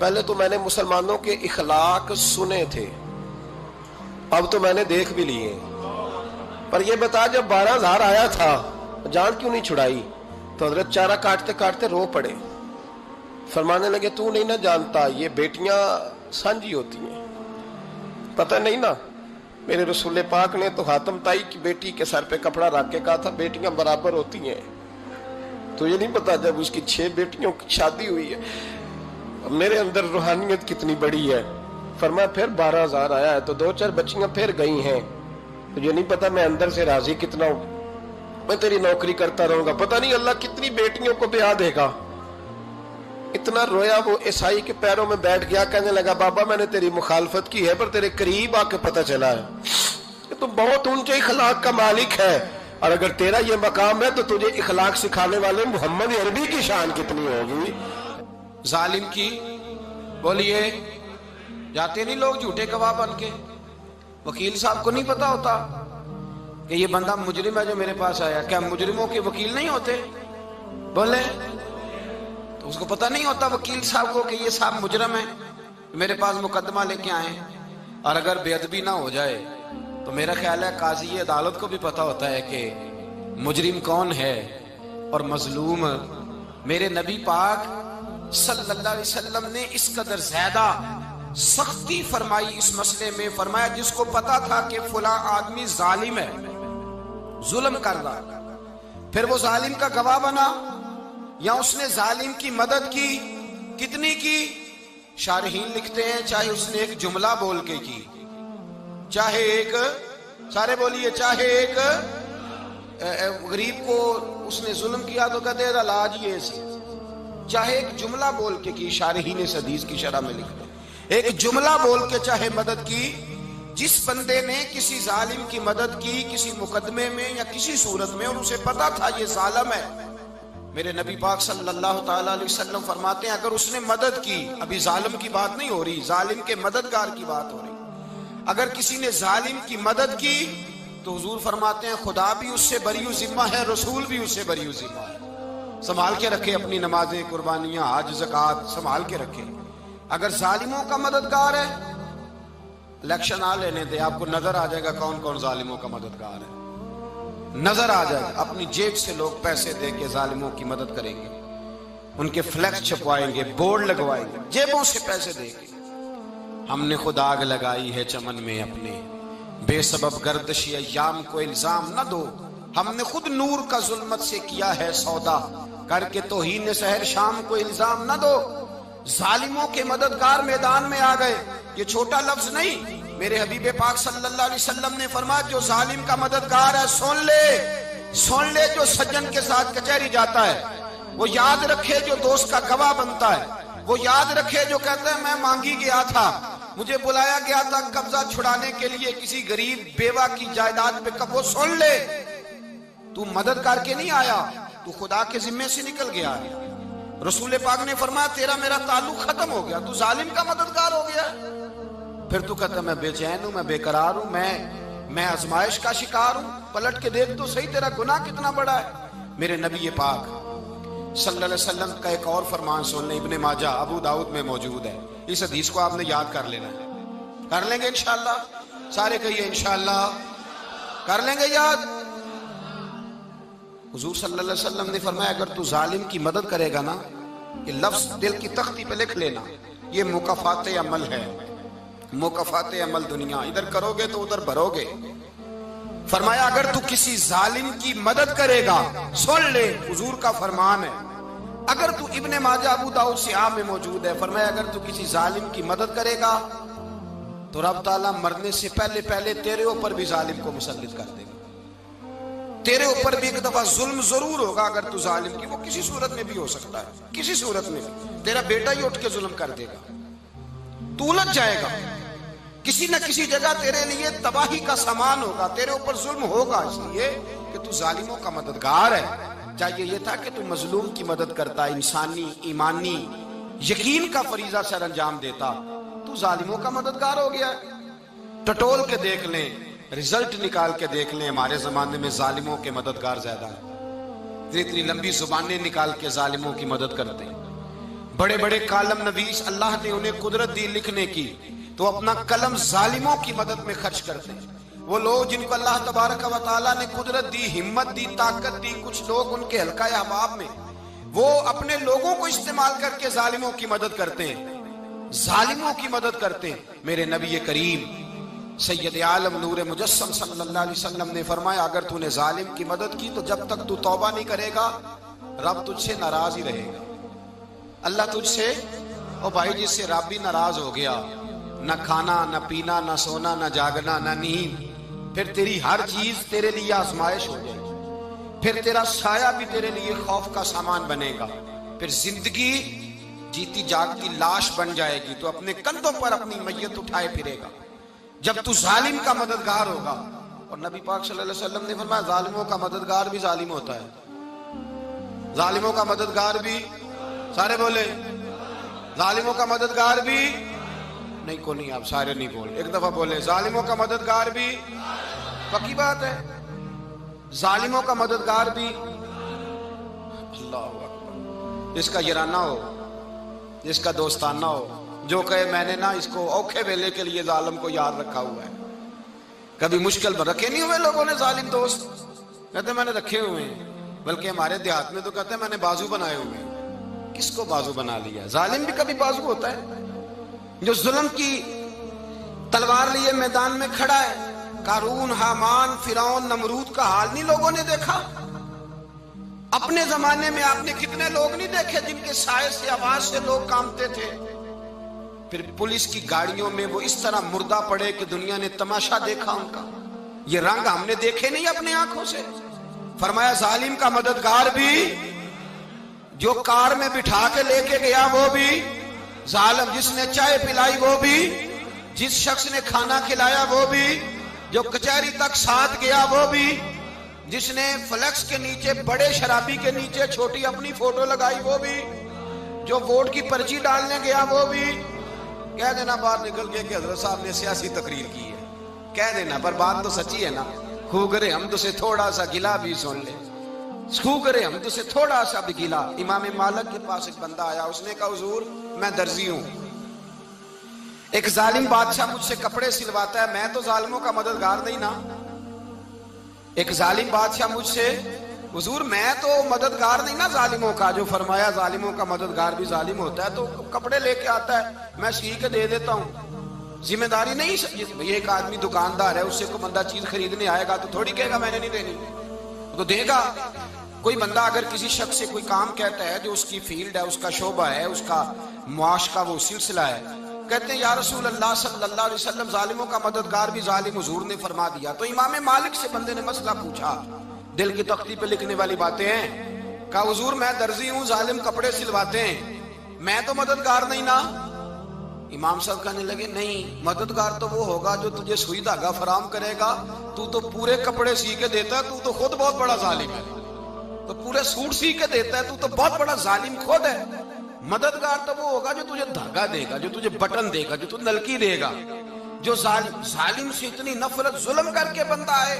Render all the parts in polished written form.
پہلے تو میں نے مسلمانوں کے اخلاق سنے تھے، اب تو میں نے دیکھ بھی لیے، پر یہ بتا جب 12,000 آیا تھا جان کیوں نہیں چھڑائی؟ تو حضرت چارہ کاٹتے کاٹتے رو پڑے، فرمانے لگے تو نہیں نہ جانتا یہ بیٹیاں سانجی ہوتی ہیں، پتہ نہیں نا؟ میرے رسول پاک نے تو حاتم تائی کی بیٹی کے سر پہ کپڑا رکھ کے کہا تھا بیٹیاں برابر ہوتی ہیں، تو یہ نہیں پتا جب اس کی 6 بیٹیوں کی شادی ہوئی ہے میرے اندر روحانیت کتنی بڑی ہے۔ فرمایا پھر 12,000 آیا ہے تو 2-4 بچیاں پھر گئی ہیں، تو یہ نہیں پتا میں اندر سے راضی کتنا ہوں، میں تیری نوکری کرتا رہوں گا، پتہ نہیں اللہ کتنی بیٹیوں کو بیاہ دے گا۔ اتنا رویا وہ عیسائی کے پیروں میں بیٹھ گیا، کہنے لگا بابا میں نے تیری مخالفت کی ہے پر تیرے قریب آ کے پتہ چلا ہے کہ تو بہت اونچے اخلاق کا مالک ہے، اور اگر تیرا یہ مقام ہے تو تجھے اخلاق سکھانے والے محمد عربی کی شان کتنی ہوگی۔ ظالم کی بولیے جاتے نہیں لوگ جھوٹے گواہ بن کے، وکیل صاحب کو نہیں پتا ہوتا کہ یہ بندہ مجرم ہے جو میرے پاس آیا، کیا مجرموں کے وکیل نہیں ہوتے؟ بولے تو اس کو پتہ نہیں ہوتا وکیل صاحب کو کہ یہ صاحب مجرم ہے، میرے پاس مقدمہ لے کے آئے، اور اگر بے ادبی نہ ہو جائے تو میرا خیال ہے قاضی عدالت کو بھی پتا ہوتا ہے کہ مجرم کون ہے اور مظلوم۔ میرے نبی پاک صلی اللہ علیہ وسلم نے اس قدر زیادہ سختی فرمائی اس مسئلے میں، فرمایا جس کو پتا تھا کہ فلاں آدمی ظالم ہے، ظلم کر رہا، پھر وہ ظالم کا گواہ بنا یا اس نے ظالم کی مدد کی، کتنی کی؟ شارحین لکھتے ہیں چاہے اس نے ایک جملہ بول کے کی، چاہے ایک، سارے بولیے، چاہے ایک غریب کو اس نے ظلم کیا تو کہتے ہیں علاج یہ سی، چاہے ایک جملہ بول کے کی، شارحین اس حدیث کی شرح میں لکھتے ہیں ایک جملہ بول کے چاہے مدد کی، جس بندے نے کسی ظالم کی مدد کی کسی مقدمے میں یا کسی صورت میں اور اسے پتا تھا یہ ظالم ہے، میرے نبی پاک صلی اللہ تعالی علیہ وسلم فرماتے ہیں اگر اس نے مدد کی، ابھی ظالم کی بات نہیں ہو رہی، ظالم کے مددگار کی بات ہو رہی، اگر کسی نے ظالم کی مدد کی تو حضور فرماتے ہیں خدا بھی اس سے بری و ذمہ ہے، رسول بھی اس سے بری و ذمہ ہے۔ سنبھال کے رکھے اپنی نمازیں، قربانیاں، حج، زکوٰۃ سنبھال کے رکھے۔ اگر ظالموں کا مددگار ہے، الیکشن آ لینے دے، آپ کو نظر آ جائے گا کون کون ظالموں کا مددگار ہے، نظر آ جائے گا۔ اپنی جیب سے لوگ پیسے دے کے ظالموں کی مدد کریں گے، ان کے فلیکس چھپوائیں گے، بورڈ لگوائیں گے، جیبوں سے پیسے دے کے۔ ہم نے خود آگ لگائی ہے چمن میں اپنے، بے سبب گردشی ایام کو الزام نہ دو، ہم نے خود نور کا ظلمت سے کیا ہے سودا، کر کے توہین سحر شام کو الزام نہ دو۔ ظالموں کے مددگار میدان میں آ گئے، یہ چھوٹا لفظ نہیں، میرے حبیب پاک صلی اللہ علیہ وسلم نے فرمایا جو ظالم کا مددگار ہے سن لے جو سجن کے ساتھ کچہری جاتا ہے، وہ یاد رکھے جو دوست کا گواہ بنتا ہے، وہ یاد رکھے جو کہتا ہے میں مانگی گیا تھا، مجھے بلایا گیا تھا قبضہ چھڑانے کے لیے کسی غریب بیوہ کی جائیداد پہ، وہ سن لے تو مدد کر کے نہیں آیا، تو خدا کے ذمے سے نکل گیا ہے۔ رسول پاک نے فرمایا تیرا میرا تعلق ختم ہو گیا، تو ظالم کا مددگار ہو گیا، پھر تو کہتا میں بے چین ہوں، میں بے قرار ہوں، میں آزمائش کا شکار ہوں، پلٹ کے دیکھ تو صحیح تیرا گناہ کتنا بڑا ہے۔ میرے نبی پاک صلی اللہ علیہ وسلم کا ایک اور فرمان سن لیں، ابن ماجہ ابو داؤد میں موجود ہے، اس حدیث کو آپ نے یاد کر لینا ہے، کر لیں گے انشاءاللہ، سارے کہیے انشاءاللہ، کر لیں گے یاد۔ حضور صلی اللہ علیہ وسلم نے فرمایا اگر تو ظالم کی مدد کرے گا نا، یہ لفظ دل کی تختی پہ لکھ لینا، یہ مکافات عمل ہے، مکافات عمل دنیا، ادھر کرو گے تو ادھر بھرو گے۔ فرمایا اگر تو کسی ظالم کی مدد کرے گا، سن لے حضور کا فرمان ہے، اگر تو ابن ماجہ ابو داؤد سیاہ میں موجود ہے، فرمایا اگر تو کسی ظالم کی مدد کرے گا تو رب تعالیٰ مرنے سے پہلے تیرے اوپر بھی ظالم کو مسلط کر دے گا، تیرے اوپر بھی ایک دفعہ ظلم ضرور ہوگا اگر تو ظالم کی، وہ کسی صورت میں بھی ہو سکتا ہے، کسی صورت میں بھی تیرا بیٹا ہی اٹھ کے ظلم کر دے گا، تو الجھ جائے گا، کسی نہ کسی جگہ تیرے لیے تباہی کا سامان ہوگا، تیرے اوپر ظلم ہوگا، اس لیے کہ تو ظالموں کا مددگار ہے۔ چاہیے یہ تھا کہ تو مظلوم کی مدد کرتا، انسانی ایمانی یقین کا فریضہ سر انجام دیتا، تو ظالموں کا مددگار ہو گیا۔ ٹٹول کے دیکھ لیں، رزلٹ نکال کے دیکھ لیں، ہمارے زمانے میں ظالموں کے مددگار زیادہ ہیں، اتنی لمبی زبانیں نکال کے ظالموں کی مدد کرتے ہیں، بڑے بڑے کالم نویس اللہ نے انہیں قدرت دی لکھنے کی، تو اپنا قلم ظالموں کی مدد میں خرچ کرتے ہیں۔ وہ لوگ جن کو اللہ تبارک و تعالیٰ نے قدرت دی، ہمت دی، طاقت دی، کچھ لوگ ان کے حلقہ احباب میں، وہ اپنے لوگوں کو استعمال کر کے ظالموں کی مدد کرتے ہیں، ظالموں کی مدد کرتے ہیں۔ میرے نبی کریم سید عالم نور مجسم صلی اللہ علیہ وسلم نے فرمایا، اگر تو نے ظالم کی مدد کی تو جب تک تو توبہ نہیں کرے گا رب تجھ سے ناراض ہی رہے گا۔ اللہ تجھ سے، او بھائی جس سے رب بھی ناراض ہو گیا، نہ کھانا نہ پینا نہ سونا نہ جاگنا نہ نیند، پھر تیری ہر چیز تیرے لیے آزمائش ہو جائے گی، پھر تیرا سایہ بھی تیرے لیے خوف کا سامان بنے گا، پھر زندگی جیتی جاگتی لاش بن جائے گی، تو اپنے کندھوں پر اپنی میت اٹھائے پھرے گا جب تو ظالم کا مددگار ہوگا۔ اور نبی پاک صلی اللہ علیہ وسلم نے فرمایا ظالموں کا مددگار بھی ظالم ہوتا ہے، ظالموں کا مددگار بھی، سارے بولے ظالموں کا مددگار بھی نہیں، کو نہیں، آپ سارے نہیں بولے، ایک دفعہ بولے ظالموں کا مددگار بھی، پکی بات ہے، ظالموں کا مددگار بھی۔ اللہ اکبر، جس کا یارانہ ہو، جس کا دوستانہ ہو، جو کہے میں نے نا اس کو اوکھے ویلے کے لیے ظالم کو یاد رکھا ہوا ہے۔ کبھی مشکل پر رکھے نہیں ہوئے لوگوں نے ظالم دوست، کہتے میں نے رکھے ہوئے ہیں، بلکہ ہمارے دیہات میں تو کہتے ہیں میں نے بازو بنائے ہوئے ہیں۔ کس کو بازو بنا لیا؟ ظالم بھی کبھی بازو ہوتا ہے، جو ظلم کی تلوار لیے میدان میں کھڑا ہے۔ قارون، حامان، فرعون، نمرود کا حال نہیں لوگوں نے دیکھا؟ اپنے زمانے میں آپ نے کتنے لوگ نہیں دیکھے جن کے سائے سے، آواز سے لوگ کانپتے تھے؟ پھر پولیس کی گاڑیوں میں وہ اس طرح مردہ پڑے کہ دنیا نے تماشا دیکھا ان کا۔ یہ رنگ ہم نے دیکھے نہیں اپنے آنکھوں سے۔ فرمایا ظالم کا مددگار بھی، جو کار میں بٹھا کے لے کے گیا وہ بھی ظالم، جس نے چائے پلائی وہ بھی، جس شخص نے کھانا کھلایا وہ بھی، جو کچہری تک ساتھ گیا وہ بھی، جس نے فلیکس کے نیچے، بڑے شرابی کے نیچے چھوٹی اپنی فوٹو لگائی وہ بھی، جو ووٹ کی پرچی ڈالنے گیا وہ بھی۔ کہہ دینا باہر نکل کے کہ حضرت صاحب نے سیاسی تقریر کی ہے، کہہ دینا، پر بات تو سچی ہے نا۔ خو کرے ہم تو سے تھوڑا سا گلا بھی سن لے، خو کرے ہم تو سے تھوڑا سا بھی گلا۔ امام مالک کے پاس ایک بندہ آیا، اس نے کہا حضور میں درزی ہوں، ایک ظالم بادشاہ مجھ سے کپڑے سلواتا ہے، میں تو ظالموں کا مددگار نہیں نا۔ ایک ظالم بادشاہ مجھ سے، حضور میں تو مددگار نہیں نا ظالموں کا۔ جو فرمایا ظالموں کا مددگار بھی ظالم ہوتا ہے، تو کپڑے لے کے آتا ہے میں سی کے دے دیتا ہوں، ذمہ داری نہیں۔ یہ ایک آدمی دکاندار ہے، اس سے کوئی بندہ چیز خریدنے آئے گا تو تھوڑی کہے گا میں نے نہیں دینی، تو دے گا۔ کوئی بندہ اگر کسی شخص سے کوئی کام کہتا ہے جو اس کی فیلڈ ہے، اس کا شعبہ ہے، اس کا معاش کا وہ سلسلہ ہے، کہتے ہیں یا رسول اللہ صلی اللہ علیہ وسلم ظالموں کا مددگار بھی ظالم، حضور نے فرما دیا۔ تو امام مالک سے بندے نے مسئلہ پوچھا، دل کی تختی پہ لکھنے والی باتیں ہیں، کہا حضور میں درزی ہوں، ظالم کپڑے سلواتے ہیں، میں تو مددگار نہیں نا۔ امام صاحب کہنے لگے نہیں، مددگار تو وہ ہوگا جو تجھے سوئی دھاگا فراہم کرے گا، تو تو پورے کپڑے سی کے دیتا ہے، تو تو خود بہت بڑا ظالم ہے، تو پورے سوٹ سی کے دیتا ہے، تو تو بہت بڑا ظالم خود ہے۔ مددگار تو وہ ہوگا جو تجھے دھاگا دے گا، جو تجھے بٹن دے گا، جو تجھے نلکی دے گا۔ جو ظالم سے اتنی نفرت ظلم کر کے بندہ ہے،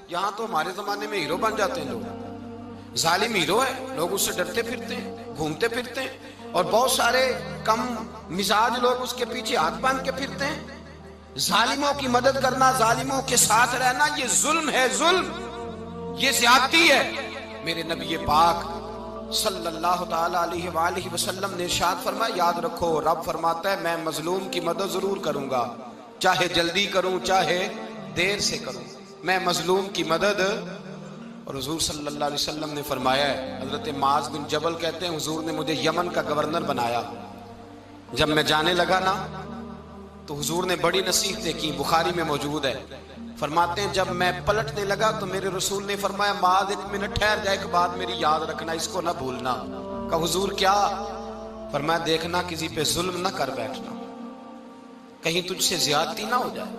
یہاں تو ہمارے زمانے میں ہیرو بن جاتے ہیں لوگ، ظالم ہیرو ہے، لوگ اس سے ڈرتے پھرتے ہیں، گھومتے پھرتے ہیں، اور بہت سارے کم مزاج لوگ اس کے پیچھے ہاتھ باندھ کے پھرتے ہیں۔ ظالموں کی مدد کرنا، ظالموں کے ساتھ رہنا، یہ ظلم ہے، ظلم، یہ زیادتی ہے۔ میرے نبی پاک صلی اللہ تعالی علیہ وآلہ وسلم نے ارشاد فرمایا، یاد رکھو رب فرماتا ہے میں مظلوم کی مدد ضرور کروں گا، چاہے جلدی کروں چاہے دیر سے کروں، میں مظلوم کی مدد۔ اور حضور صلی اللہ علیہ وسلم نے فرمایا ہے، حضرت معاذ بن جبل کہتے ہیں حضور نے مجھے یمن کا گورنر بنایا، جب میں جانے لگا نا تو حضور نے بڑی نصیحتیں کی، بخاری میں موجود ہے، فرماتے ہیں جب میں پلٹنے لگا تو میرے رسول نے فرمایا معاذ ایک منٹ ٹھہر جا، ایک بات میری یاد رکھنا، اس کو نہ بھولنا۔ کہا حضور کیا؟ فرمایا دیکھنا کسی پہ ظلم نہ کر بیٹھنا، کہیں تجھ سے زیادتی نہ ہو جائے۔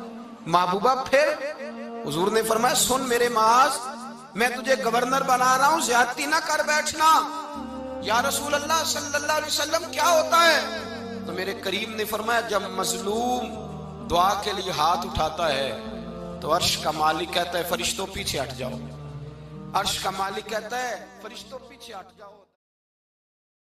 محبوبہ پھر حضور نے فرمایا سن میرے معاذ، میں تجھے گورنر بنا رہا ہوں، زیادتی نہ کر بیٹھنا۔ یا رسول اللہ صلی اللہ علیہ وسلم کیا ہوتا ہے؟ تو میرے کریم نے فرمایا جب مظلوم دعا کے لیے ہاتھ اٹھاتا ہے تو عرش کا مالک کہتا ہے فرشتوں پیچھے ہٹ جاؤ، عرش کا مالک کہتا ہے فرشتوں پیچھے ہٹ جاؤ۔